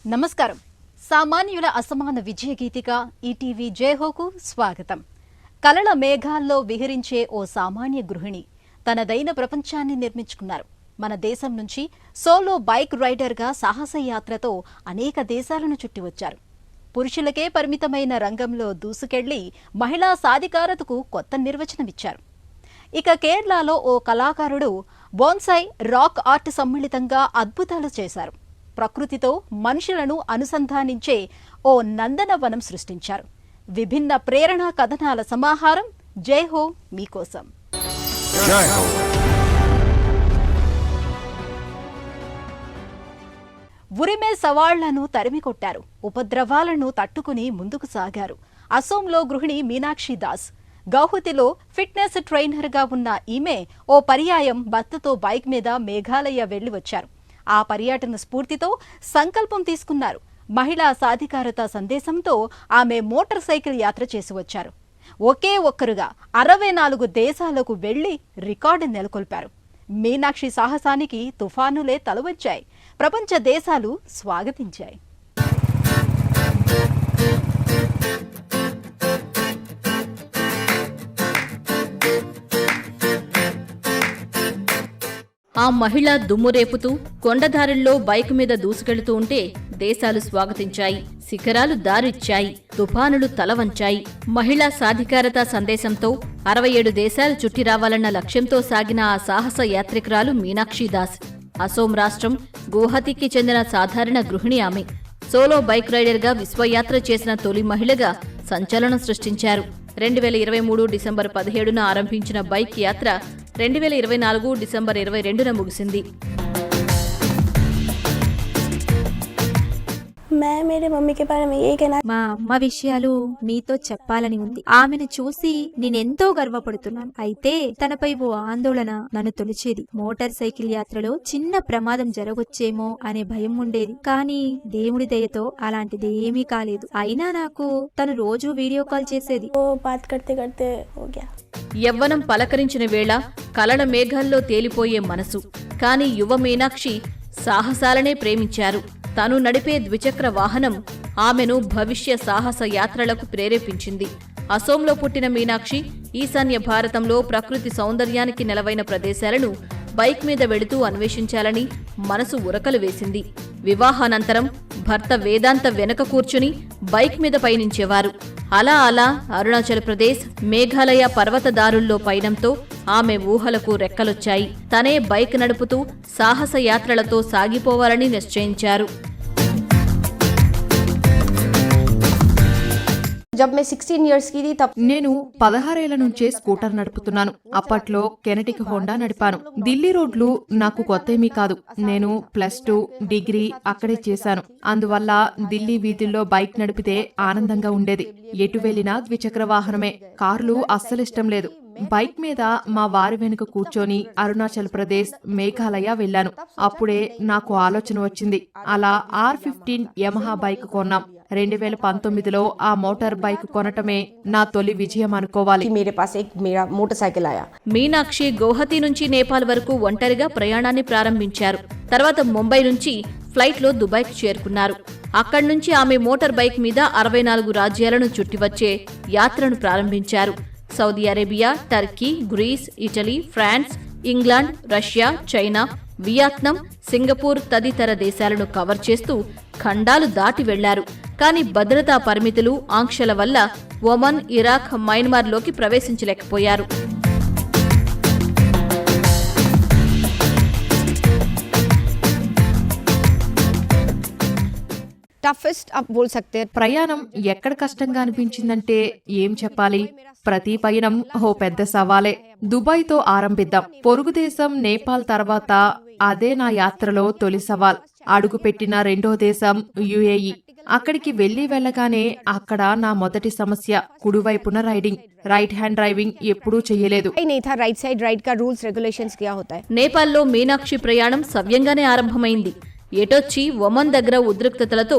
నమస్కారం. సామాన్యుల అసమాన విజయ గీతిక ఈటీవీ జయహోకు స్వాగతం. కలల మేఘాల్లో విహరించే ఓ సామాన్య గృహిణి తనదైన ప్రపంచాన్ని నిర్మించుకున్నారు. మన దేశం నుంచి సోలో బైక్ రైడర్గా సాహస యాత్రతో అనేక దేశాలను చుట్టి వచ్చారు. పురుషులకే పరిమితమైన రంగంలో దూసుకెళ్లి మహిళా సాధికారతకు కొత్త నిర్వచనమిచ్చారు. ఇక కేరళలో ఓ కళాకారుడు బోన్సాయ్ రాక్ ఆర్ట్ సమ్మిళితంగా అద్భుతాలు చేశారు. ప్రకృతితో మనుషులను అనుసంధానించే ఓ నందనవనం సృష్టించారు. విభిన్న ప్రేరణా కథనాల సమాహారం జయహో మీకోసం. ఉరిమే సవాళ్లను తరిమికొట్టారు. ఉపద్రవాలను తట్టుకుని ముందుకు సాగారు. అసోంలో గృహిణి మీనాక్షి దాస్. గౌహతిలో ఫిట్నెస్ ట్రైనర్గా ఉన్న ఈమె ఓ పర్యాయం భర్తతో బైక్ మీద మేఘాలయ వెళ్లి వచ్చారు. ఆ పర్యటన స్ఫూర్తితో సంకల్పం తీసుకున్నారు. మహిళా సాధికారత సందేశంతో ఆమె మోటార్ సైకిల్ యాత్ర చేసి వచ్చారు. ఒకే ఒక్కరుగా 64 దేశాలకు వెళ్లి రికార్డు నెలకొల్పారు. మీనాక్షి సాహసానికి తుఫానులే తలవచ్చాయి. ప్రపంచ దేశాలు స్వాగతించాయి. ఆ మహిళ దుమ్మురేపుతూ కొండదారుల్లో బైక్ మీద దూసుకెళ్తూ ఉంటే దేశాలు స్వాగతించాయి. శిఖరాలు దారిచ్చాయి. తుఫానులు తలవంచాయి. మహిళా సాధికారత సందేశంతో 67 దేశాలు చుట్టి రావాలన్న లక్ష్యంతో సాగిన ఆ సాహస యాత్రికురాలు మీనాక్షి దాస్. అసోం రాష్ట్రం గువాహతికి చెందిన సాధారణ గృహిణి ఆమె. సోలో బైక్ రైడర్గా విశ్వయాత్ర చేసిన తొలి మహిళగా సంచలనం సృష్టించారు. 2023 డిసెంబర్ 17న ఆరంభించిన బైక్ యాత్ర 2024 డిసెంబర్ 22న ముగిసింది. మా అమ్మ విషయాలు మీతో చెప్పాలని ఉంది. ఆమెను చూసి నేనెంతో గర్వపడుతున్నాను. అయితే తనపై ఓ ఆందోళన నన్ను తొలిచేది. మోటార్ సైకిల్ యాత్రలో చిన్న ప్రమాదం జరగొచ్చేమో అనే భయం ఉండేది. కానీ దేవుడి దయతో అలాంటిది ఏమీ కాలేదు. అయినా నాకు తను రోజు వీడియో కాల్ చేసేది. యవ్వనం పలకరించిన వేళ కలల మేఘాల్లో తేలిపోయే మనసు. కాని యువ మీనాక్షి సాహసాలనే ప్రేమించారు. తాను నడిపే ద్విచక్ర వాహనం ఆమెను భవిష్య సాహస యాత్రలకు ప్రేరేపించింది. అసోంలో పుట్టిన మీనాక్షి ఈశాన్య భారతంలో ప్రకృతి సౌందర్యానికి నెలవైన ప్రదేశాలను బైక్ మీద వెళుతూ అన్వేషించాలని మనసు ఉరకలు వేసింది. వివాహానంతరం భర్త వేదాంత వెనక కూర్చుని బైక్ మీద పయనించేవారు. అలా అరుణాచల్ ప్రదేశ్, మేఘాలయ పర్వతదారుల్లో పయనంతో ఆమె ఊహలకు రెక్కలొచ్చాయి. తనే బైక్ నడుపుతూ సాహస యాత్రలతో సాగిపోవాలని నిశ్చయించారు. నేను 16 ఏళ్ల నుంచే స్కూటర్ నడుపుతున్నాను. అప్పట్లో కెనటిక్ హోండా నడిపాను. ఢిల్లీ రోడ్లు నాకు కొత్తేమీ కాదు. నేను +2 డిగ్రీ అక్కడే చేశాను. అందువల్ల ఢిల్లీ వీధుల్లో బైక్ నడిపితే ఆనందంగా ఉండేది. ఎటు వెళ్లినా ద్విచక్ర వాహనమే. కార్లు అస్సలిష్టం లేదు. బైక్ మీద మా వారి వెనుక కూర్చొని అరుణాచల్ ప్రదేశ్, మేఘాలయ వెళ్లాను. అప్పుడే నాకు ఆలోచన వచ్చింది. అలా R15 యమహా బైక్ కొన్నాం. 2019లో ఆ మోటార్ బైక్ కొనటమే నా తొలి విజయం అనుకోవాలి. మీనాక్షి గౌహతి నుంచి నేపాల్ వరకు ఒంటరిగా ప్రయాణాన్ని ప్రారంభించారు. తర్వాత ముంబై నుంచి ఫ్లైట్లో దుబాయ్కి చేరుకున్నారు. అక్కడి నుంచి ఆమె మోటార్ బైక్ మీద 64 రాజ్యాలను చుట్టివచ్చే యాత్రను ప్రారంభించారు. Saudi Arabia, Turkey, Greece, Italy, France, England, Russia, China, Vietnam, Singapore తదితర దేశాలను కవర్ చేస్తూ ఖండాలు దాటి వెళ్లారు. కానీ భద్రతా పరిమితులు, ఆంక్షల వల్ల ఒమన్, ఇరాక్, మయన్మార్లోకి ప్రవేశించలేకపోయారు. ప్రయాణం ఎక్కడ కష్టంగా అనిపించిందంటే ఏం చెప్పాలి, ప్రతి పయనం ఓ పెద్ద సవాలే. దుబాయ్తో ఆరంభిద్దాం. పొరుగుదేశం నేపాల్ తర్వాత అదే నా యాత్రలో తొలి సవాల్. అడుగుపెట్టిన రెండో దేశం UAE. అక్కడికి వెళ్లగానే అక్కడ నా మొదటి సమస్య కుడివైపున రైడింగ్. రైట్ హ్యాండ్ డ్రైవింగ్ ఎప్పుడూ చెయ్యలేదు. నేపాల్లో మీనాక్షి ప్రయాణం సవ్యంగానే ఆరంభమైంది. ఎటొచ్చి ఒమన్ దగ్గర ఉద్రిక్తతలతో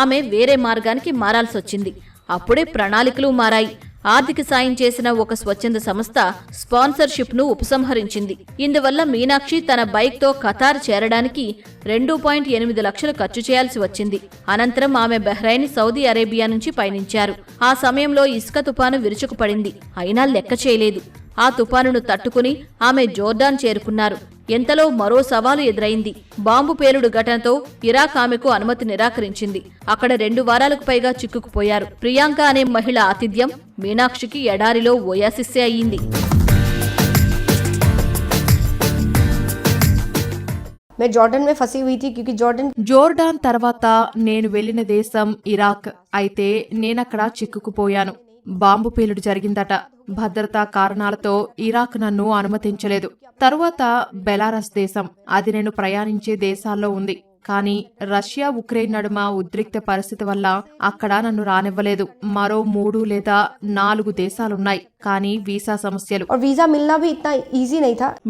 ఆమె వేరే మార్గానికి మారాల్సొచ్చింది. అప్పుడే ప్రణాళికలు మారాయి. ఆర్థిక సాయం చేసిన ఒక స్వచ్ఛంద సంస్థ స్పాన్సర్షిప్ ను ఉపసంహరించింది. ఇందువల్ల మీనాక్షి తన బైక్ తో ఖతార్ చేరడానికి 2.8 లక్షలు ఖర్చు చేయాల్సి వచ్చింది. అనంతరం ఆమె బహ్రైన్, సౌదీ అరేబియా నుంచి పయనించారు. ఆ సమయంలో ఇసుక తుపాను విరుచుకుపడింది. అయినా లెక్క చేయలేదు. ఆ తుపానును తట్టుకుని ఆమె జోర్డాన్ చేరుకున్నారు. ఎంతలో మరో సవాలు ఎదురైంది. బాంబు పేలుడు ఘటనతో ఇరాక్ ఆమెకు అనుమతి నిరాకరించింది. అక్కడ 2 వారాలకు పైగా చిక్కుకుపోయారు. ప్రియాంక అనే మహిళ ఆతిథ్యం మీనాక్షికి ఎడారిలో ఓయాసిస్సే అయ్యింది. జోర్డాన్ తర్వాత నేను వెళ్లిన దేశం ఇరాక్. అయితే నేనక్కడ చిక్కుకుపోయాను. బాంబు పేలుడు జరిగిందట. భద్రతా కారణాలతో ఇరాక్ నన్ను అనుమతించలేదు. తరువాత బెలారస్ దేశం, అది నేను ప్రయాణించే దేశాల్లో ఉంది. కానీ రష్యా, ఉక్రెయిన్ నడుమ ఉద్రిక్త పరిస్థితి వల్ల అక్కడ నన్ను రానివ్వలేదు. మరో 3 లేదా 4 దేశాలున్నాయి, కానీ వీసా సమస్యలు.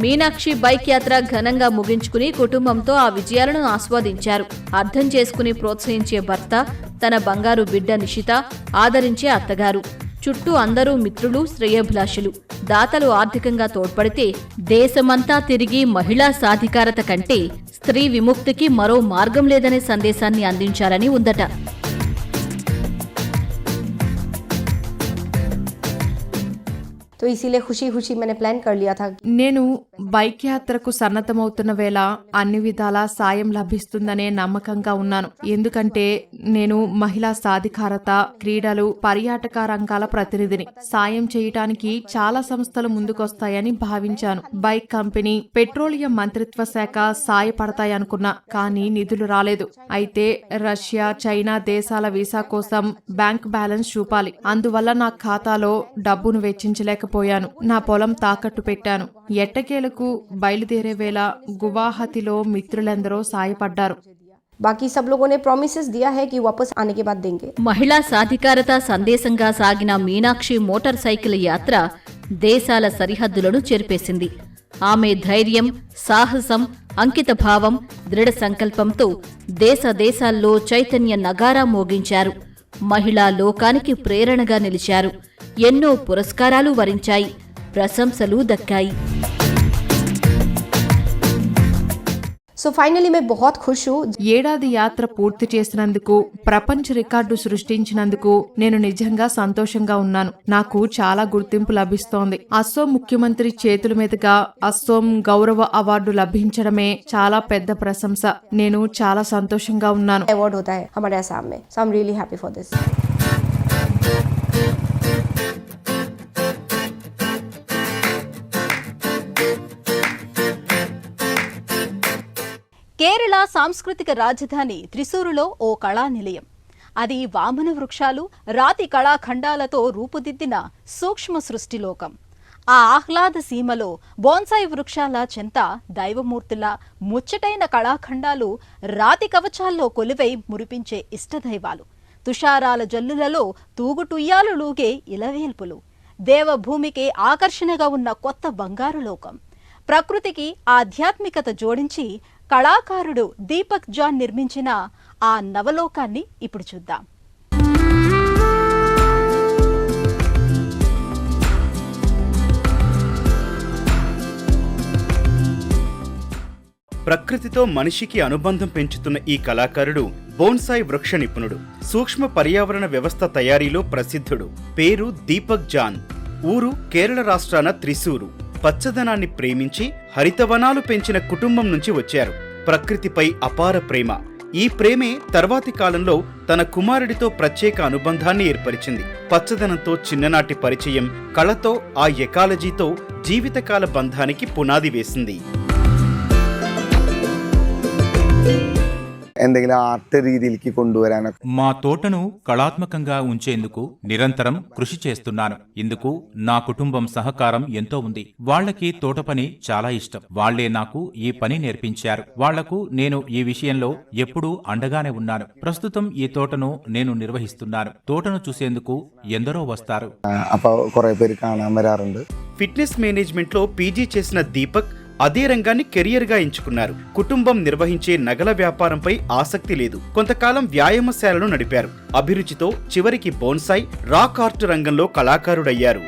మీనాక్షి బైక్ యాత్ర ఘనంగా ముగించుకుని కుటుంబంతో ఆ విజయాలను ఆస్వాదించారు. అర్థం చేసుకుని ప్రోత్సహించే భర్త, తన బంగారు బిడ్డ నిషిత, ఆదరించే అత్తగారు, చుట్టూ అందరూ మిత్రులు, శ్రేయోభిలాషులు. దాతలు ఆర్థికంగా తోడ్పడితే దేశమంతా తిరిగి మహిళా సాధికారత కంటే స్త్రీ విముక్తికి మరో మార్గం లేదనే సందేశాన్ని అందించాలని ఉందట. तो इसीलिए खुशी खुशी मैंने प्लान कर लिया था. నేను బైక్ యాత్రకు సన్నద్ధమవుతున్న వేళ అన్ని విధాలా సాయం లభిస్తుందనే నమ్మకంగా ఉన్నాను. ఎందుకంటే నేను మహిళా సాధికారత, క్రీడలు, పర్యాటక రంగాల ప్రతినిధిని. సాయం చేయటానికి చాలా సంస్థలు ముందుకొస్తాయని భావించాను. బైక్ కంపెనీ, పెట్రోలియం మంత్రిత్వ శాఖ సాయపడతాయనుకున్నా, కానీ నిధులు రాలేదు. అయితే రష్యా, చైనా దేశాల వీసా కోసం బ్యాంక్ బ్యాలెన్స్ చూపాలి. అందువల్ల నా ఖాతాలో డబ్బును వెచ్చించలేక నా పొలం తాకట్టు పెట్టాను. ఎట్టకేలకు బయలుదేరే వేళ గువాహతిలో మిత్రులెందరో సాయపడ్డారు. బాకీ సబ్ లోగోనే ప్రామిసెస్ దియా హై కి వాపస్ ఆనే కే బాద్ దేంగే. మహిళా సాధికారత సందేశంగా సాగిన మీనాక్షి మోటార్ సైకిల్ యాత్ర దేశాల సరిహద్దులను చెరిపేసింది. ఆమె ధైర్యం, సాహసం, అంకిత భావం, దృఢ సంకల్పంతో దేశాల్లో చైతన్య నగారా మోగించారు. మహిళా లోకానికి ప్రేరణగా నిలిచారు. ఎన్నో పురస్కారాలు వరించాయి, ప్రశంసలు దక్కాయి. సో ఫైనలీ मैं बहुत खुश हूं. ఏడాది యాత్ర పూర్తి చేసినందుకు, ప్రపంచ రికార్డు సృష్టించినందుకు నేను నిజంగా సంతోషంగా ఉన్నాను. నాకు చాలా గుర్తింపు లభిస్తోంది. అస్సోం ముఖ్యమంత్రి చేతుల మీదుగా అస్సోం గౌరవ అవార్డు లభించడమే చాలా పెద్ద ప్రశంస. నేను చాలా సంతోషంగా ఉన్నాను. अवार्ड होता है हमारे असम में, so I'm really happy for this. Kerala సాంస్కృతిక రాజధాని త్రిశూరులో ఓ కళా నిలయం. అది వామన వృక్షాలు, రాతి కళాఖండాలతో రూపుదిద్దిన సూక్ష్మ సృష్టిలోకం. ఆ ఆహ్లాద సీమలో బోన్సాయి వృక్షాల చెంత దైవమూర్తుల ముచ్చటైన కళాఖండాలు, రాతి కవచాల్లో కొలువై మురిపించే ఇష్టదైవాలు, తుషారాల జల్లులలో తూగుటుయ్యాలులూగే ఇలవేల్పులు, దేవభూమికే ఆకర్షణగా ఉన్న కొత్త బంగారు లోకం. ప్రకృతికి ఆధ్యాత్మికత జోడించి కళాకారుడు దీపక్ జాన్ నిర్మించిన ఆ నవలోకాన్ని ఇప్పుడు చూద్దాం. ప్రకృతితో మనిషికి అనుబంధం పెంచుతున్న ఈ కళాకారుడు బోన్సాయి వృక్ష నిపుణుడు. సూక్ష్మ పర్యావరణ వ్యవస్థ తయారీలో ప్రసిద్ధుడు. పేరు దీపక్ జాన్. ఊరు కేరళ రాష్ట్రాన త్రిశూరు. పచ్చదనాన్ని ప్రేమించి హరితవనాలు పెంచిన కుటుంబం నుంచి వచ్చారు. ప్రకృతిపై అపార ప్రేమ. ఈ ప్రేమే తర్వాతి కాలంలో తన కుమారుడితో ప్రత్యేక అనుబంధాన్ని ఏర్పరిచింది. పచ్చదనంతో చిన్ననాటి పరిచయం కళతో, ఆ ఎకాలజీతో జీవితకాల బంధానికి పునాది వేసింది. എന്തെങ്കിലും ആർട്ട് രീതിയിലേക്ക് കൊണ്ടുവരാനൊക്കെ మా తోటను కళాత్మకంగా ఉంచేందుకు నిరంతరం కృషి చేస్తున్నాను. ఇందుకు నా కుటుంబం సహకారం ఎంతో ఉంది. వాళ్లకి తోట పని చాలా ఇష్టం. వాళ్లే నాకు ఈ పని నేర్పించారు. వాళ్లకు నేను ఈ విషయంలో ఎప్పుడూ అండగానే ఉన్నాను. ప్రస్తుతం ఈ తోటను నేను నిర్వహిస్తున్నాను. తోటను చూసేందుకు ఎందరో వస్తారు. അപ്പോൾ കുറേ പേര് കാണാൻ വരാറുണ്ട്. ఫిట్నెస్ మేనేజ్మెంట్లో పీజీ చేసిన దీపక్ అదే రంగాన్ని కెరియర్గా ఎంచుకున్నారు. కుటుంబం నిర్వహించే నగల వ్యాపారంపై ఆసక్తి లేదు. కొంతకాలం వ్యాయామశాలను నడిపారు. అభిరుచితో చివరికి బోన్సాయ్, రాక్ ఆర్ట్ రంగంలో కళాకారుడయ్యారు.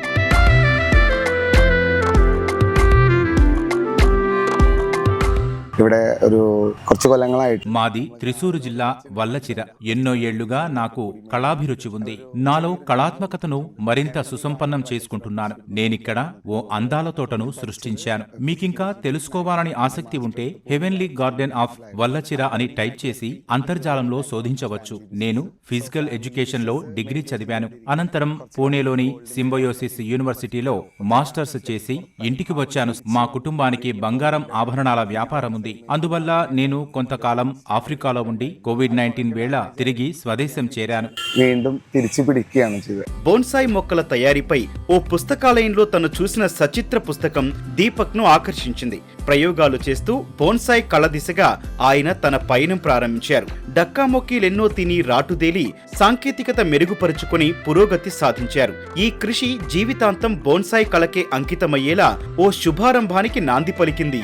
ഇവിടെ ഒരു കുറച്ച് കൊല്ലങ്ങളായിട്ട് మాది త్రిశూరు జిల్లా వల్లచిర. ఎన్నో ఏళ్లుగా నాకు కళాభిరుచి ఉంది. నాలో కళాత్మకతను మరింత సుసంపన్నం చేసుకుంటున్నాను. నేనిక్కడ ఓ అందాల తోటను సృష్టించాను. మీకింకా తెలుసుకోవాలని ఆసక్తి ఉంటే హెవెన్లీ గార్డెన్ ఆఫ్ వల్లచిర అని టైప్ చేసి అంతర్జాలంలో శోధించవచ్చు. నేను ఫిజికల్ ఎడ్యుకేషన్ లో డిగ్రీ చదివాను. అనంతరం పూణేలోని సింబయోసిస్ యూనివర్సిటీలో మాస్టర్స్ చేసి ఇంటికి వచ్చాను. మా కుటుంబానికి బంగారం ఆభరణాల వ్యాపారం ఉంది. అందువల్ల నేను కొంతకాలం ఆఫ్రికాలో ఉండి కోవిడ్-19 వేళ తిరిగి స్వదేశం చేరాను. വീണ്ടും തിരിച്ചു പിടിക്കുകയാണ് ചെയ്തത്. బోన్సాయ్ మొక్కల తయారీపై ఓ పుస్తకాలయంలో తను చూసిన సచిత్ర పుస్తకం దీపక్ ను ఆకర్షించింది. ప్రయోగాలు చేస్తూ బోన్సాయ్ కళ దిశగా ఆయన తన పయనం ప్రారంభించారు. డక్కా మొక్కీలెన్నో తిని రాటుదేలి సాంకేతికత మెరుగుపరుచుకుని పురోగతి సాధించారు. ఈ కృషి జీవితాంతం బోన్సాయ్ కళకే అంకితమయ్యేలా ఓ శుభారంభానికి నాంది పలికింది.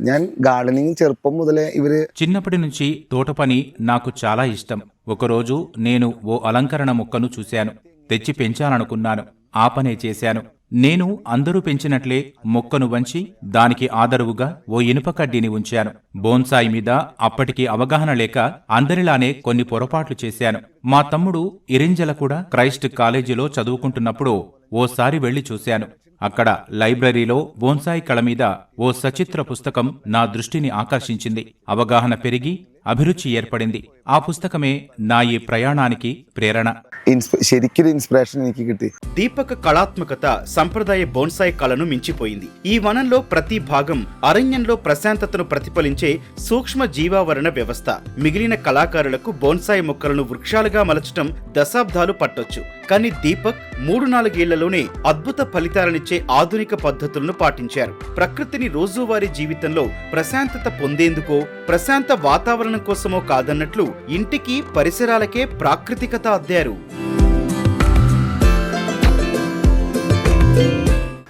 ഞാൻ ഗാർഡനിങ് ചെറുപ്പം മുതലേ ഇവര് చిన్నప్పటి నుంచి తోటపని నాకు చాలా ఇష్టం. ఒకరోజు నేను ఓ అలంకరణ మొక్కను చూశాను. తెచ్చి పెంచాలనుకున్నాను. ఆ పనే చేశాను. నేను అందరూ పెంచినట్లే మొక్కను వంచి దానికి ఆదరువుగా ఓ ఇనుప కడ్డీని ఉంచాను. బోన్సాయి మీద అప్పటికి అవగాహన లేక అందరిలానే కొన్ని పొరపాట్లు చేశాను. మా తమ్ముడు ఇరింజల కూడా క్రైస్ట్ కాలేజీలో చదువుకుంటున్నప్పుడు ఓసారి వెళ్లి చూశాను. అక్కడ లైబ్రరీలో బోన్సాయి కళ మీద ఓ సచిత్ర పుస్తకం నా దృష్టిని ఆకర్షించింది. అవగాహన పెరిగి అభిరుచి ఏర్పడింది. ఆ పుస్తకమే నా ఈ ప్రయాణానికి ప్రేరణ. ശരിക്കൊരു ഇൻസ്പിറേഷൻ എനിക്ക് കിട്ടി. దీపక్ కళాత్మకత సంప్రదాయ బోన్సాయ్ కళను మించిపోయింది. ఈ వనంలో ప్రతి భాగం అరణ్యంలో ప్రశాంతతను ప్రతిఫలించే సూక్ష్మ జీవావరణ వ్యవస్థ. మిగిలిన కళాకారులకు బోన్సాయ్ మొక్కలను వృక్షాలుగా మలచటం దశాబ్దాలు పట్టొచ్చు. కానీ దీపక్ 3-4 ఏళ్లలోనే అద్భుత ఫలితాలనిచ్చే ఆధునిక పద్ధతులను పాటించారు. ప్రకృతిని రోజువారీ జీవితంలో ప్రశాంతత పొందేందుకో, ప్రశాంత వాతావరణం కోసమో కాదన్నట్లు ఇంటికి పరిసరాలకే ప్రాకృతికత అద్దారు.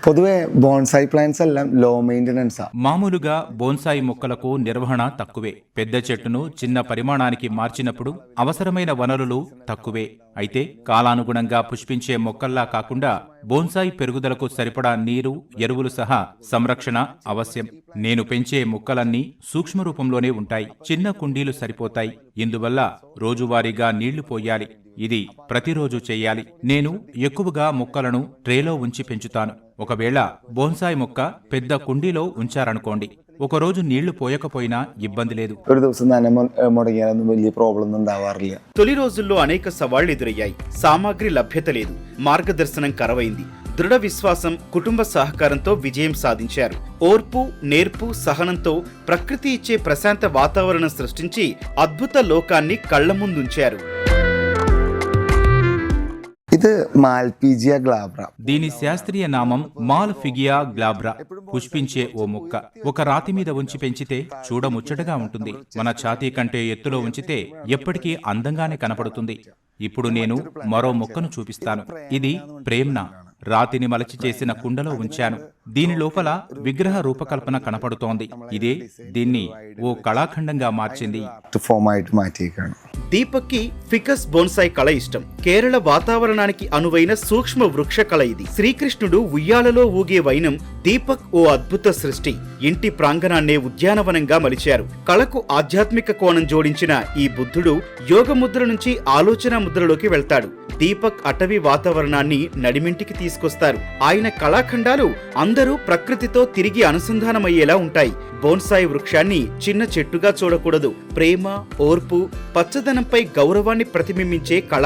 പൊതുവെ ബോൺസായി പ്ലാന്റ്സ് എല്ലാം ലോ మెయింటెనెన్స్. మామూలుగా బోన్సాయి మొక్కలకు నిర్వహణ తక్కువే. పెద్ద చెట్టును చిన్న పరిమాణానికి మార్చినప్పుడు అవసరమైన వనరులు తక్కువే. అయితే కాలానుగుణంగా పుష్పించే మొక్కల్లా కాకుండా బోన్సాయి పెరుగుదలకు సరిపడా నీరు, ఎరువులు సహా సంరక్షణ అవశ్యం. నేను పెంచే మొక్కలన్నీ సూక్ష్మ రూపంలోనే ఉంటాయి. చిన్న కుండీలు సరిపోతాయి. ఇందువల్ల రోజువారీగా నీళ్లు పోయాలి. ఇది ప్రతిరోజు చెయ్యాలి. నేను ఎక్కువగా మొక్కలను ట్రేలో ఉంచి పెంచుతాను. ఒకవేళ బోన్సాయి మొక్క పెద్ద కుండీలో ఉంచారనుకోండి, ఒకరోజు నీళ్లు పోయకపోయినా ఇబ్బంది లేదు. ഒരു ദിവസം നന മുടങ്ങിയാലൊന്നും വലിയ പ്രോബ്ലം ഒന്നും ഉണ്ടാവാറില്ല. తొలి రోజుల్లో అనేక సవాళ్లు ఎదురయ్యాయి. సామాగ్రి లభ్యత లేదు. మార్గదర్శనం కరవైంది. దృఢ విశ్వాసం, కుటుంబ సహకారంతో విజయం సాధించారు. ఓర్పు, నేర్పు, సహనంతో ప్రకృతి ఇచ్చే ప్రశాంత వాతావరణం సృష్టించి అద్భుత లోకాన్ని కళ్ల ముందుంచారు. ఇది మాల్పీజియా గ్లాబ్రా. దీని శాస్త్రీయ నామం మాల్ఫిగియా గ్లాబ్రా. పుష్పించే ఓ మొక్క. ఒక రాతి మీద ఉంచి పెంచితే చూడముచ్చటగా ఉంటుంది. మన ఛాతీ కంటే ఎత్తులో ఉంచితే ఎప్పటికీ అందంగానే కనపడుతుంది. ఇప్పుడు నేను మరో మొక్కను చూపిస్తాను. ఇది ప్రేమ్నా. రాతిని మలచి చేసిన కుండలో ఉంచాను. దీని లోపల విగ్రహ రూపకల్పన కనపడుతోంది. ఇదే దీన్ని ఓ కళాఖండంగా మార్చింది. దీపక్ కి ఫికస్ బోన్సాయ్ కళ ఇష్టం. కేరళ వాతావరణానికి అనువైన సూక్ష్మ వృక్ష కళ ఇది. శ్రీకృష్ణుడు ఉయ్యాలలో ఊగే వైనం దీపక్ ఓ అద్భుత సృష్టి. ఇంటి ప్రాంగణాన్నే ఉద్యానవనంగా మలిచారు. కళకు ఆధ్యాత్మిక కోణం జోడించిన ఈ బుద్ధుడు యోగ ముద్ర నుంచి ఆలోచన ముద్రలోకి వెళ్తాడు. దీపక్ అటవీ వాతావరణాన్ని నడిమింటికి తీసుకొస్తారు. ఆయన కళాఖండాలు అందరూ ప్రకృతితో తిరిగి అనుసంధానమయ్యేలా ఉంటాయి. బోన్సాయి వృక్షాన్ని చిన్న చెట్టుగా చూడకూడదు. ప్రేమ, ఓర్పు, పచ్చదనంపై గౌరవాన్ని ప్రతిబింబించే కళ.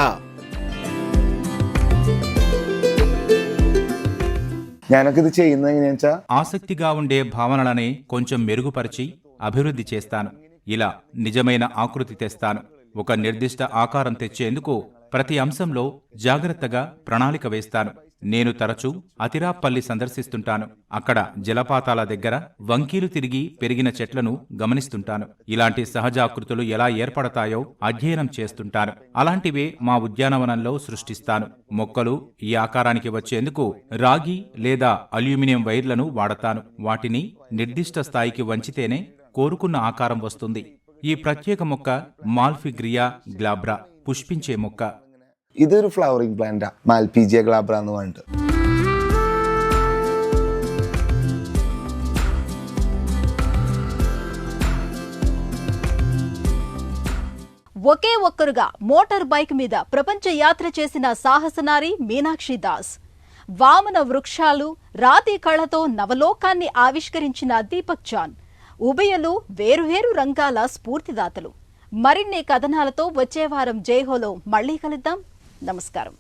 ఆసక్తిగా ఉండే భావనలనే కొంచెం మెరుగుపరిచి అభివృద్ధి చేస్తాను. ఇలా నిజమైన ఆకృతి తెస్తాను. ఒక నిర్దిష్ట ఆకారం తెచ్చేందుకు ప్రతి అంశంలో జాగ్రత్తగా ప్రణాళిక వేస్తాను. నేను తరచూ అతిరాప్పల్లి సందర్శిస్తుంటాను. అక్కడ జలపాతాల దగ్గర వంకీలు తిరిగి పెరిగిన చెట్లను గమనిస్తుంటాను. ఇలాంటి సహజాకృతులు ఎలా ఏర్పడతాయో అధ్యయనం చేస్తుంటాను. అలాంటివే మా ఉద్యానవనంలో సృష్టిస్తాను. మొక్కలు ఈ ఆకారానికి వచ్చేందుకు రాగి లేదా అల్యూమినియం వైర్లను వాడతాను. వాటిని నిర్దిష్ట స్థాయికి వంచితేనే కోరుకున్న ఆకారం వస్తుంది. ఈ ప్రత్యేక మొక్క మాల్ఫిగ్రియా గ్లాబ్రా, పుష్పించే మొక్క. ഇതൊരു ഫ്ലവറിംഗ് പ്ലാന്റാ, മാൽപീജിയ ഗ്ലാബ്ര എന്ന് പറഞ്ഞിട്ട്. ఒకే ఒక్కరుగా మోటార్ బైక్ మీద ప్రపంచ యాత్ర చేసిన సాహసనారి మీనాక్షి దాస్, వామన వృక్షాలు, రాతి కళతో నవలోకాన్ని ఆవిష్కరించిన దీపక్ జాన్ ఉభయలు వేరువేరు రంగాల స్ఫూర్తిదాతలు. మరిన్ని కథనాలతో వచ్చే వారం జైహోలో మళ్లీ కలుద్దాం. నమస్కారం.